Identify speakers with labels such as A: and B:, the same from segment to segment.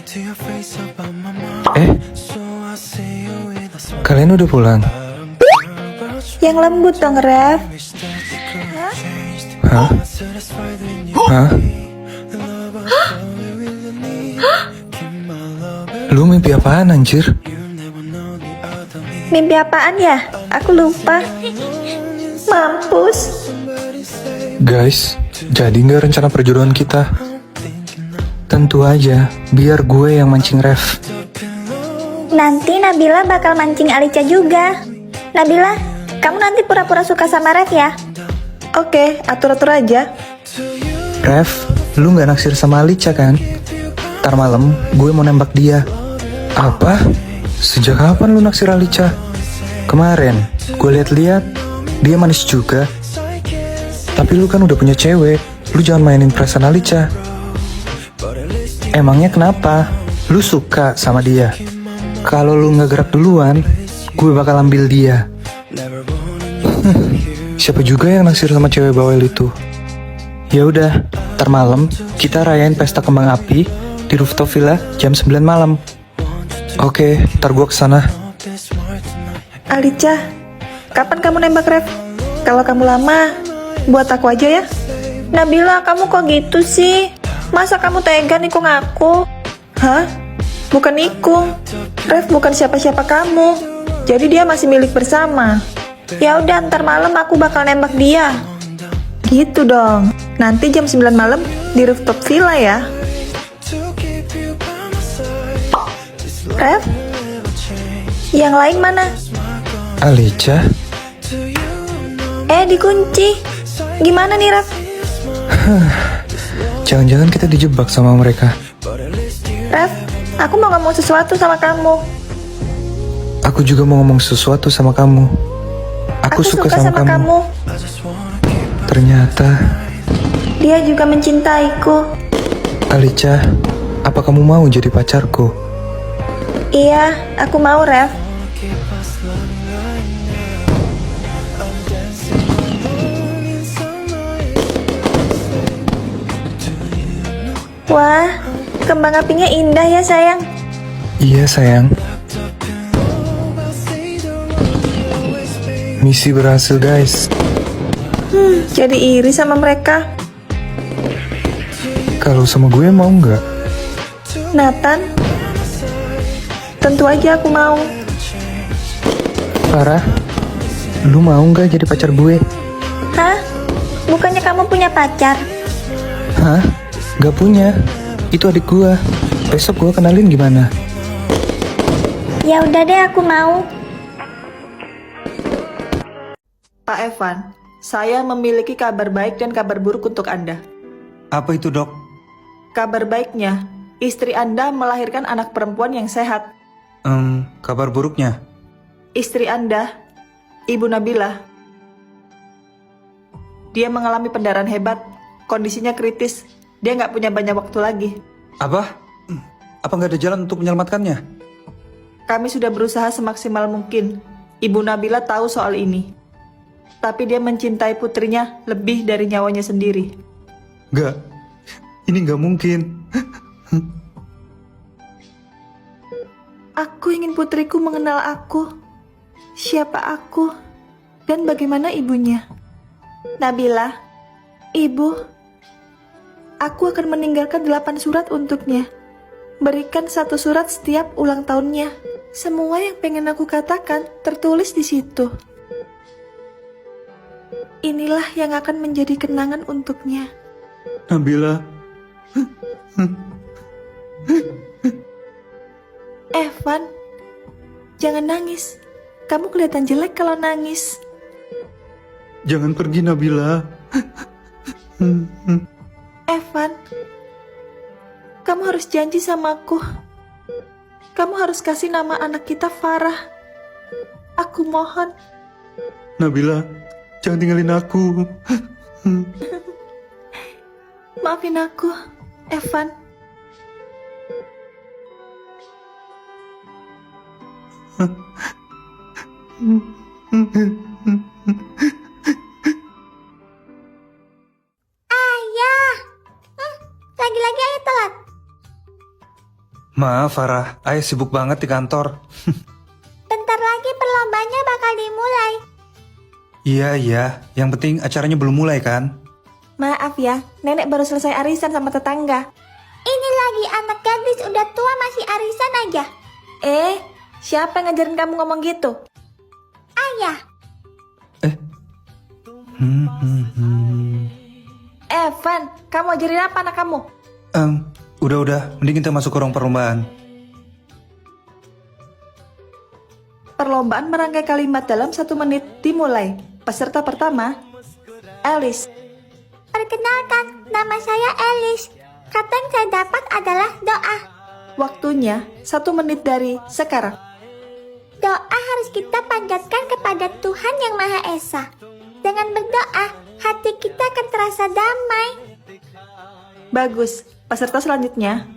A: Eh, kalian udah pulang?
B: Yang lembut dong, Ref.
A: Hah? Hah? Lu mimpi apaan anjir?
B: Mimpi apaan ya? Aku lupa. Mampus.
A: Guys, jadi nggak rencana perjodohan kita? Tentu aja, biar gue yang mancing Ref.
B: Nanti Nabila bakal mancing Alica juga. Nabila, kamu nanti pura-pura suka sama Ref ya? Oke, atur-atur aja.
A: Ref, lu nggak naksir sama Alica kan? Ntar malam gue mau nembak dia. Apa? Sejak kapan lu naksir Alica? Kemarin, gue liat-liat, dia manis juga. Tapi lu kan udah punya cewek, lu jangan mainin perasaan Alica. Emangnya kenapa? Lu suka sama dia? Kalau lu nggak gerak duluan, gue bakal ambil dia. Siapa juga yang naksir sama cewek bawel itu? Ya udah, ntar malam kita rayain pesta kembang api di rooftop villa jam 9 malam. Oke, ntar gue kesana.
B: Alica, kapan kamu nembak Ref? Kalau kamu lama, buat aku aja ya. Nabila, kamu kok gitu sih? Masa kamu tega nikung aku? Hah? Bukan nikung. Ref bukan siapa-siapa kamu. Jadi dia masih milik bersama. Ya udah, ntar malam aku bakal nembak dia. Gitu dong. Nanti jam 9 malam di rooftop villa ya. Ref? Yang lain mana?
A: Alica?
B: Dikunci. Gimana nih, Ref?
A: Jangan-jangan kita dijebak sama mereka.
B: Ref, aku mau ngomong sesuatu sama kamu.
A: Aku juga mau ngomong sesuatu sama kamu. Aku suka sama kamu. Ternyata
B: Dia juga mencintaiku.
A: Alica, apa kamu mau jadi pacarku?
B: Iya, aku mau, Ref. Wah, kembang apinya indah ya, sayang.
A: Iya sayang. Misi berhasil guys.
B: Jadi iri sama mereka.
A: Kalau sama gue mau nggak?
B: Nathan, tentu aja aku mau.
A: Farah, lu mau nggak jadi pacar gue?
B: Hah? Bukannya kamu punya pacar?
A: Hah? Gak punya. Itu adik gue. Besok gue kenalin gimana?
B: Ya udah deh, aku mau.
C: Pak Evan, saya memiliki kabar baik dan kabar buruk untuk Anda.
A: Apa itu dok?
C: Kabar baiknya, istri Anda melahirkan anak perempuan yang sehat.
A: Kabar buruknya?
C: Istri Anda, Ibu Nabila, dia mengalami pendarahan hebat, kondisinya kritis, dia nggak punya banyak waktu lagi.
A: Apa? Apa nggak ada jalan untuk menyelamatkannya?
C: Kami sudah berusaha semaksimal mungkin. Ibu Nabila tahu soal ini. Tapi dia mencintai putrinya lebih dari nyawanya sendiri.
A: Nggak. Ini nggak mungkin.
C: Aku ingin putriku mengenal aku. Siapa aku? Dan bagaimana ibunya? Nabila, Ibu, aku akan meninggalkan 8 surat untuknya. Berikan 1 surat setiap ulang tahunnya. Semua yang pengen aku katakan tertulis di situ. Inilah yang akan menjadi kenangan untuknya.
A: Nabila.
C: Evan, jangan nangis. Kamu kelihatan jelek kalau nangis.
A: Jangan pergi Nabila.
C: Evan, kamu harus janji sama aku. Kamu harus kasih nama anak kita Farah. Aku mohon.
A: Nabila, jangan tinggalin aku.
C: Maafin aku, Evan.
B: Ayah, lagi-lagi ayah telat.
A: Maaf Farah, ayah sibuk banget di kantor.
D: Bentar lagi perlombanya bakal dimulai.
A: Iya, yang penting acaranya belum mulai kan?
C: Maaf ya, nenek baru selesai arisan sama tetangga.
D: Ini lagi anak gadis udah tua masih arisan aja.
C: Siapa yang ngajarin kamu ngomong gitu?
D: Ayah,
C: Evan, kamu ajarin apa anak kamu?
A: Udah, mending kita masuk ke ruang perlombaan.
C: Perlombaan merangkai kalimat dalam 1 menit dimulai. Peserta pertama, Alice.
D: perkenalkan, nama saya Alice. Kata yang saya dapat adalah doa.
C: Waktunya 1 menit dari sekarang.
D: Doa harus kita panjatkan kepada Tuhan Yang Maha Esa. Dengan berdoa, hati kita akan terasa damai.
C: Bagus. Peserta selanjutnya,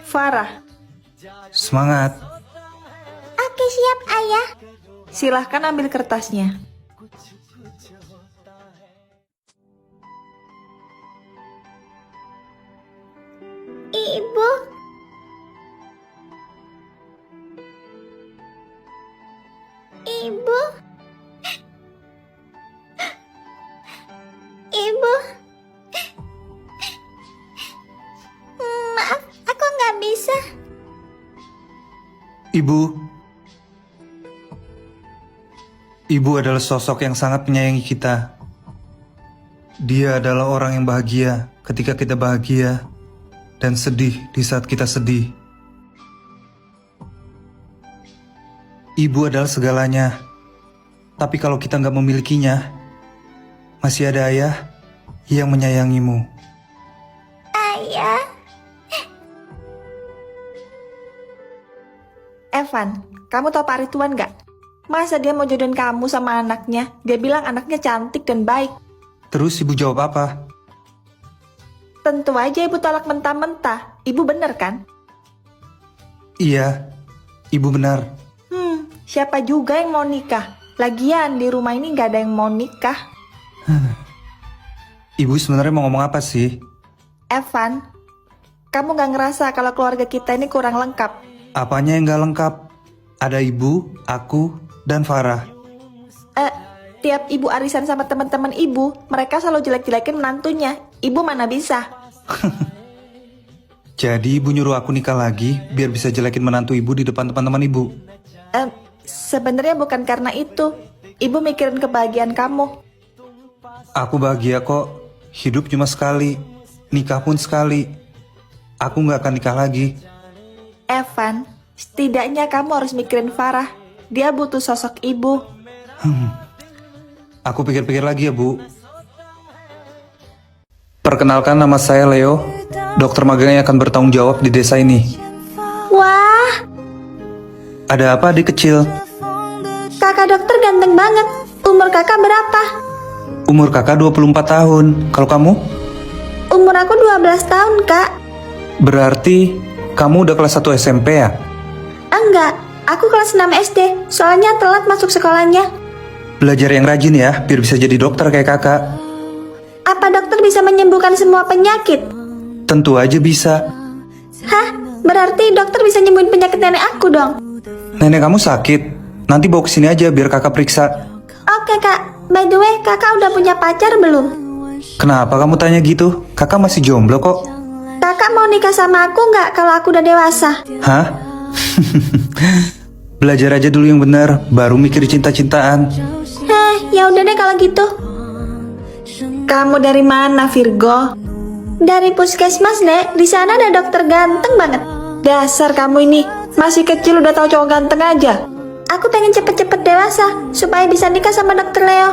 C: Farah.
A: Semangat.
D: Oke, siap ayah.
C: Silahkan ambil kertasnya.
D: Ibu. Ibu. Ibu. Maaf, aku nggak bisa.
A: Ibu adalah sosok yang sangat menyayangi kita. Dia adalah orang yang bahagia ketika kita bahagia dan sedih di saat kita sedih. Ibu adalah segalanya. Tapi kalau kita nggak memilikinya, masih ada ayah yang menyayangimu.
D: Ayah.
C: Evan, kamu tahu Pak Ridwan nggak? Masa dia mau jodohin kamu sama anaknya? Dia bilang anaknya cantik dan baik.
A: Terus ibu jawab apa?
C: Tentu aja ibu tolak mentah-mentah. Ibu bener kan?
A: Iya, ibu benar.
C: Siapa juga yang mau nikah? Lagian di rumah ini nggak ada yang mau nikah.
A: Ibu sebenarnya mau ngomong apa sih?
C: Evan, kamu nggak ngerasa kalau keluarga kita ini kurang lengkap?
A: Apanya yang nggak lengkap? Ada ibu, aku, dan Farah.
C: Tiap ibu arisan sama teman-teman ibu, mereka selalu jelek-jelekin menantunya. Ibu mana bisa?
A: Jadi ibu nyuruh aku nikah lagi biar bisa jelekin menantu ibu di depan teman-teman ibu.
C: Sebenarnya bukan karena itu. Ibu mikirin kebahagiaan kamu.
A: Aku bahagia kok. Hidup cuma sekali. Nikah pun sekali. Aku nggak akan nikah lagi.
C: Evan, setidaknya kamu harus mikirin Farah. Dia butuh sosok ibu.
A: Aku pikir-pikir lagi ya bu. Perkenalkan, nama saya Leo. Dokter magang yang akan bertanggung jawab di desa ini.
D: Wah,
A: Ada apa adik kecil?
D: kakak dokter ganteng banget. Umur kakak berapa?
A: Umur kakak 24 tahun. Kalau kamu?
D: Umur aku 12 tahun, Kak.
A: Berarti kamu udah kelas 1 SMP ya?
D: Enggak, aku kelas 6 SD. Soalnya telat masuk sekolahnya.
A: Belajar yang rajin ya, biar bisa jadi dokter kayak kakak.
D: Apa dokter bisa menyembuhkan semua penyakit?
A: Tentu aja bisa.
D: Hah? Berarti dokter bisa nyembuhin penyakit nenek aku dong?
A: Nenek kamu sakit. Nanti bawa kesini aja biar kakak periksa.
D: Oke, Kak. By the way, kakak udah punya pacar belum?
A: Kenapa kamu tanya gitu? Kakak masih jomblo kok.
D: Kakak mau nikah sama aku nggak kalau aku udah dewasa?
A: Hah? Belajar aja dulu yang benar, baru mikir cinta-cintaan.
D: Ya udah deh kalau gitu.
C: Kamu dari mana, Virgo?
D: Dari puskesmas, Nek. Di sana ada dokter ganteng banget.
C: Dasar kamu ini, masih kecil udah tahu cowok ganteng aja.
D: Aku pengen cepet-cepet dewasa supaya bisa nikah sama dokter Leo.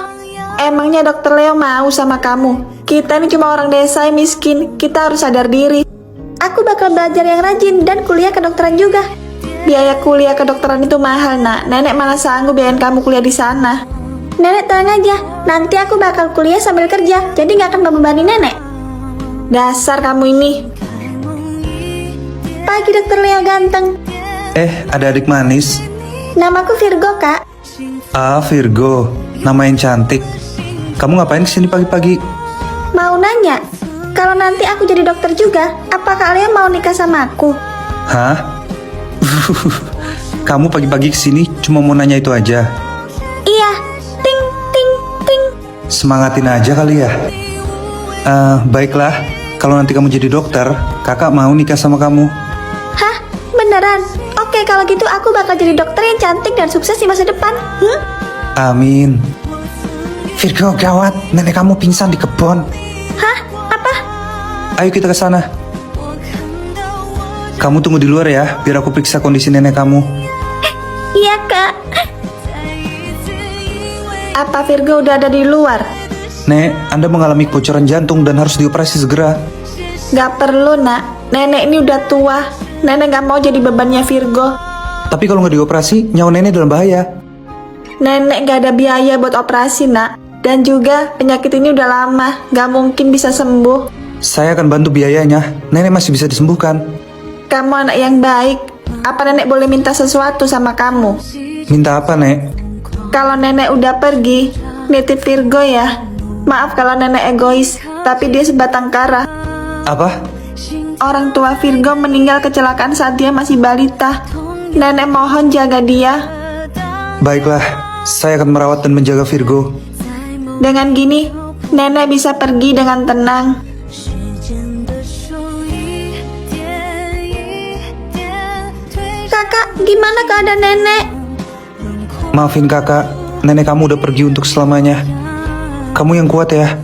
C: Emangnya dokter Leo mau sama kamu? Kita ini cuma orang desa yang miskin, kita harus sadar diri.
D: Aku bakal belajar yang rajin dan kuliah kedokteran juga.
C: Biaya kuliah kedokteran itu mahal, nak. Nenek malah sanggup biayain kamu kuliah di sana.
D: Nenek tenang aja, nanti aku bakal kuliah sambil kerja, jadi nggak akan membebani nenek.
C: Dasar kamu ini.
D: Pagi dokter Leo ganteng.
A: Ada adik manis.
D: Namaku Virgo, Kak.
A: Ah, Virgo. Nama yang cantik. Kamu ngapain kesini pagi-pagi?
D: Mau nanya, kalau nanti aku jadi dokter juga, apakah Leo mau nikah sama aku?
A: Hah? Kamu pagi-pagi kesini cuma mau nanya itu aja?
D: Iya, ting, ting, ting.
A: Semangatin aja kali ya. Baiklah, kalau nanti kamu jadi dokter, kakak mau nikah sama kamu.
D: Hah? Beneran? Oke, kalau gitu aku bakal jadi dokter yang cantik dan sukses di masa depan.
A: Amin. Virgo, gawat, nenek kamu pingsan di kebun.
D: Hah? Apa?
A: Ayo kita ke sana. Kamu tunggu di luar ya, biar aku periksa kondisi nenek kamu.
D: Iya, Kak.
C: Apa Virgo udah ada di luar?
A: Nek, Anda mengalami kebocoran jantung dan harus dioperasi segera.
C: Gak perlu nak, nenek ini udah tua. Nenek gak mau jadi bebannya Virgo.
A: Tapi kalau nggak dioperasi, nyawa nenek dalam bahaya.
C: Nenek gak ada biaya buat operasi nak. Dan juga penyakit ini udah lama, gak mungkin bisa sembuh.
A: Saya akan bantu biayanya, nenek masih bisa disembuhkan.
C: Kamu anak yang baik. Apa nenek boleh minta sesuatu sama kamu?
A: Minta apa, Nek?
C: Kalau nenek udah pergi, nitip Virgo ya. Maaf kalau nenek egois, tapi dia sebatang kara.
A: Apa?
C: Orang tua Virgo meninggal kecelakaan saat dia masih balita. Nenek mohon jaga dia.
A: Baiklah, saya akan merawat dan menjaga Virgo.
C: Dengan gini, nenek bisa pergi dengan tenang.
D: Kakak, gimana keadaan nenek?
A: Maafin kakak, nenek kamu udah pergi untuk selamanya. Kamu yang kuat ya.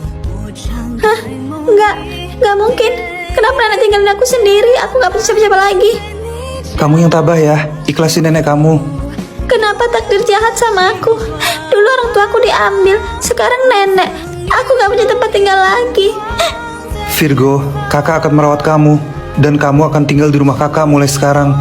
D: Hah? Nggak mungkin. Kenapa nenek tinggalin aku sendiri? Aku nggak punya siapa-siapa lagi.
A: Kamu yang tabah ya, ikhlasin nenek kamu.
D: Kenapa takdir jahat sama aku? Dulu orang tuaku diambil, sekarang nenek. Aku nggak punya tempat tinggal lagi.
A: Virgo, kakak akan merawat kamu. Dan kamu akan tinggal di rumah kakak mulai sekarang.